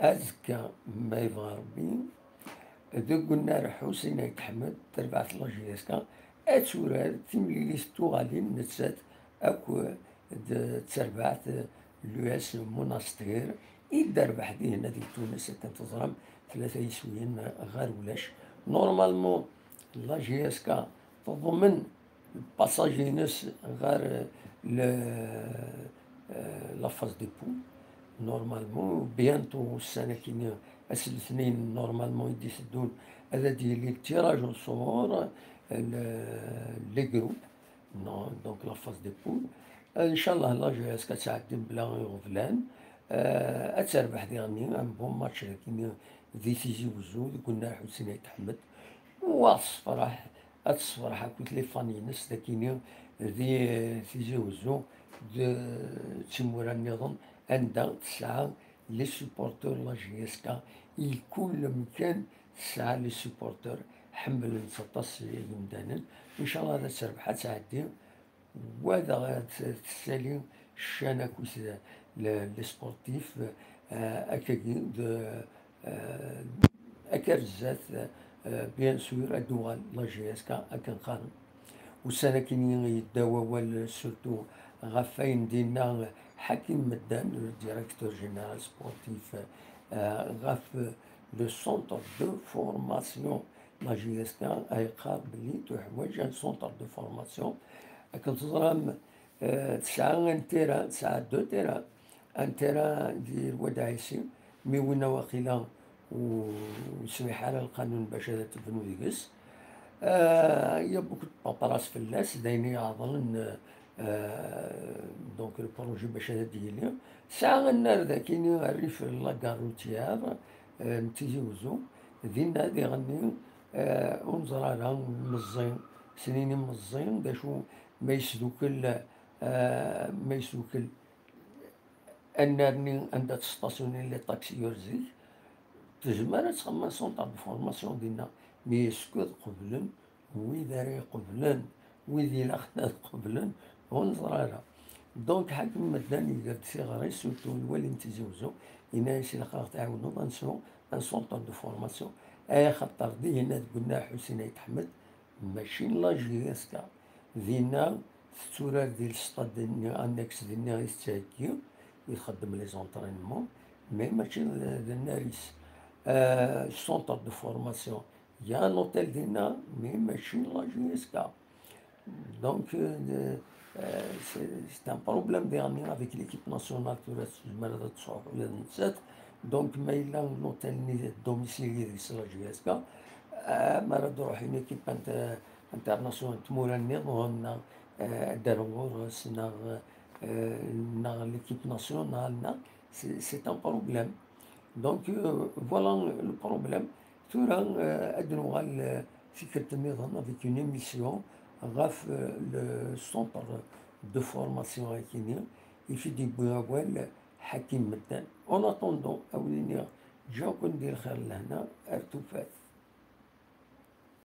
أزكى ما يبغى ربي ذو قلنا رحو سينا يتحمد تربعة لاجياسكا أتورار تمليليس توغالين نتسات أكو تربعت لواس مناستير إدار بحدي هنا دي تونس تنتظرم ثلاثة يسويين غير ولاش نورمالمون لاجياسكا تضمن الباساجينس غير لافاز دي بو نورمالمون بيانتو السنة كي الاثنين نورمالمون يدي يسدون هذا ديال التيراج والصور لي جروب دونك لا فاز دي بول ان شاء الله لا جو اس كتعدي بلا غفلان اتربح ديالني ان بون ماتش لكن ديسيزي وزو قلنا حسين يتحمد والصفراح الصفراح كنت لي فاني ناس لكن ذي تيجي وزو تيمورا النظام عندها تسعة لي سوبورتور لا جي اس كا كل مكان تسعة لي سوبورتور حمل نتسطس يمدانا ان شاء الله هذا تربح تعدي وهذا تسالي الشانة كويس لي سبورتيف اكاكي اكرزات بيان سور الدول لا جي اس كا اكا نقارن والسنة كي يداوى سورتو غفاين دينا حكيم مدان ديريكتور جينيرال سبورتيف غاف لو سونتر دو فورماسيون لا جي اس كا ايقار بلي تحوج ان سونتر دو فورماسيون كنتظرم تسعة ان تيران تسعة دو تيران ان تيران ديال وداعيسي مي وين واقيلا وسمح على القانون باش هذا تبنو ديكس يا بوكو باباراس في الناس دايني يعضلن دونك البروجي باش هذا ديالي ساعة النار ذاكيني الريف لاكاروتيار نتيجوزو دينا هادي غني ونزرارها مزين سنيني مزين داشو ما يسدوكل ما يسدوكل أنني عندها تستاسيوني لي طاكسيور زيك تجمع تخمم سونتر دو فورماسيون ديالنا مي سكوت قبلن وإذا راهي قبلن وإذا لا خدات قبلن ونزرارها دونك حاكم مداني قالت صغاري سورتو الوالي نتزوجو هنا يسي لقاغ تعاونو غنسرو ان سونتر دو فورماسيون اي خاطر دي هنا قلنا حسين يتحمد ماشي لا جي اس كا دينا التورار ديال السطاد انكس ديالنا يستهكيو يخدم لي زونطرينمون مي ماشي الناريس سونتر دو فورماسيون يا ان اوتيل ديالنا مي ماشي لا جي اس كا دونك سي ان بروبليم ديالنا افيك ليكيب ناسيونال تورات جمال تصوح ولا نسات دونك ما الا لوتيل ني دوميسيلي ديال لا جي اس كا ما راه نروح اون ايكيب انترناسيونال تمولا النظام داروا سنا نا ليكيب ناسيونال نا سي ان بروبليم دونك فوالا لو بروبليم ثورا ادنو غال فكرة النظام افيك اون ايميسيون غاف لو سونتر دو فورماسيون هاكيني يفيدي بوال حكيم مدان اون اتوندون اوليني جاو كون ندير خير لهنا ارتو فات